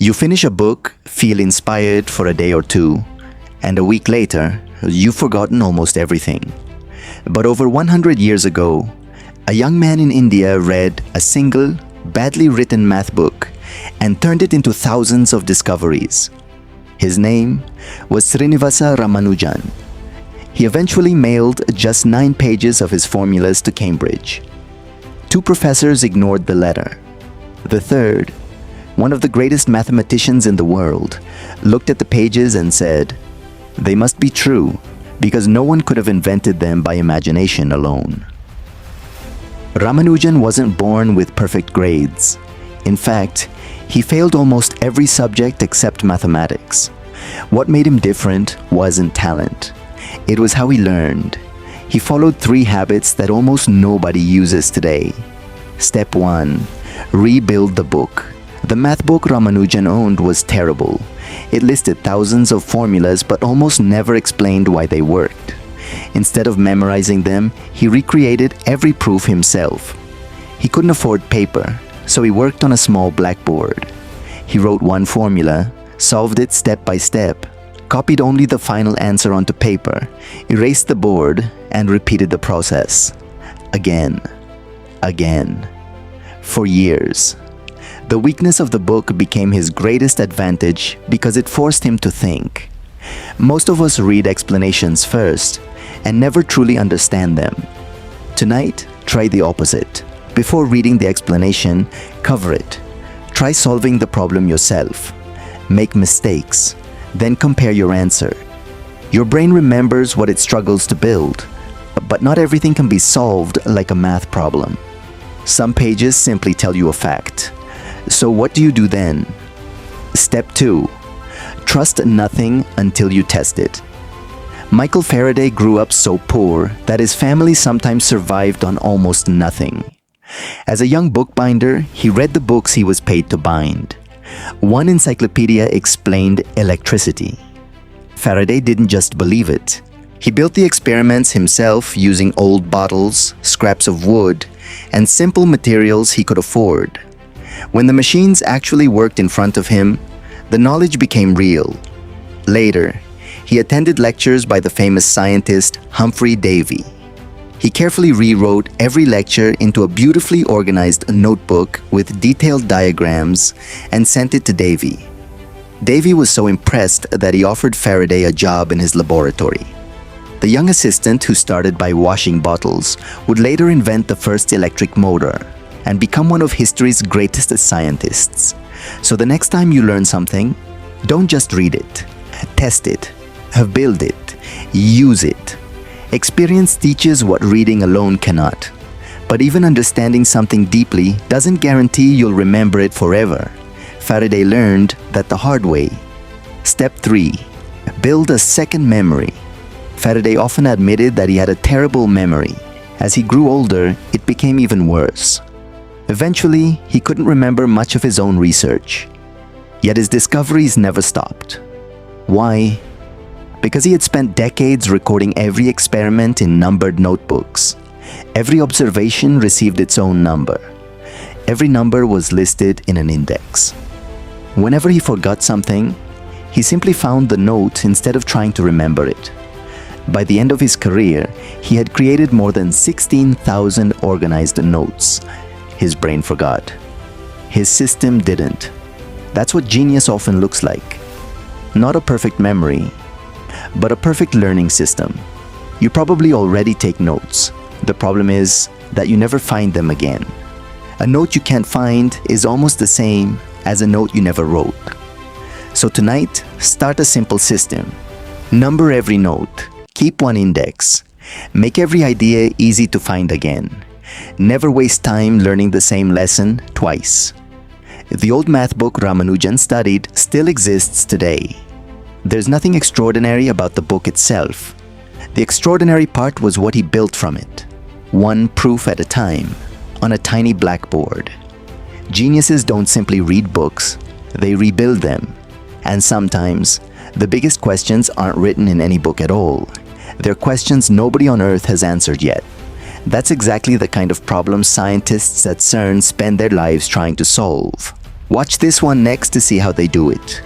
You finish a book, feel inspired for a day or two, and a week later, you've forgotten almost everything. But over 100 years ago, a young man in India read a single, badly written math book and turned it into thousands of discoveries. His name was Srinivasa Ramanujan. He eventually mailed just 9 pages of his formulas to Cambridge. 2 professors ignored the letter. The third, one of the greatest mathematicians in the world, looked at the pages and said, "They must be true, because no one could have invented them by imagination alone." Ramanujan wasn't born with perfect grades. In fact, he failed almost every subject except mathematics. What made him different wasn't talent. It was how he learned. He followed 3 habits that almost nobody uses today. Step 1. Rebuild the book. The math book Ramanujan owned was terrible. It listed thousands of formulas but almost never explained why they worked. Instead of memorizing them, he recreated every proof himself. He couldn't afford paper, so he worked on a small blackboard. He wrote one formula, solved it step by step, copied only the final answer onto paper, erased the board, and repeated the process. Again. For years. The weakness of the book became his greatest advantage because it forced him to think. Most of us read explanations first and never truly understand them. Tonight, try the opposite. Before reading the explanation, cover it. Try solving the problem yourself. Make mistakes. Then compare your answer. Your brain remembers what it struggles to build, but not everything can be solved like a math problem. Some pages simply tell you a fact. So what do you do then? Step 2. Trust nothing until you test it. Michael Faraday grew up so poor that his family sometimes survived on almost nothing. As a young bookbinder, he read the books he was paid to bind. One encyclopedia explained electricity. Faraday didn't just believe it. He built the experiments himself using old bottles, scraps of wood, and simple materials he could afford. When the machines actually worked in front of him, the knowledge became real. Later, he attended lectures by the famous scientist Humphrey Davy. He carefully rewrote every lecture into a beautifully organized notebook with detailed diagrams and sent it to Davy. Davy was so impressed that he offered Faraday a job in his laboratory. The young assistant, who started by washing bottles, would later invent the first electric motor and become one of history's greatest scientists. So the next time you learn something, don't just read it. Test it. Build it. Use it. Experience teaches what reading alone cannot. But even understanding something deeply doesn't guarantee you'll remember it forever. Faraday learned that the hard way. Step 3. Build a second memory. Faraday often admitted that he had a terrible memory. As he grew older, it became even worse. Eventually, he couldn't remember much of his own research. Yet his discoveries never stopped. Why? Because he had spent decades recording every experiment in numbered notebooks. Every observation received its own number. Every number was listed in an index. Whenever he forgot something, he simply found the note instead of trying to remember it. By the end of his career, he had created more than 16,000 organized notes. His brain forgot. His system didn't. That's what genius often looks like. Not a perfect memory, but a perfect learning system. You probably already take notes. The problem is that you never find them again. A note you can't find is almost the same as a note you never wrote. So tonight, start a simple system. Number every note. Keep one index. Make every idea easy to find again. Never waste time learning the same lesson twice. The old math book Ramanujan studied still exists today. There's nothing extraordinary about the book itself. The extraordinary part was what he built from it. One proof at a time, on a tiny blackboard. Geniuses don't simply read books, they rebuild them. And sometimes, the biggest questions aren't written in any book at all. They're questions nobody on Earth has answered yet. That's exactly the kind of problems scientists at CERN spend their lives trying to solve. Watch this one next to see how they do it.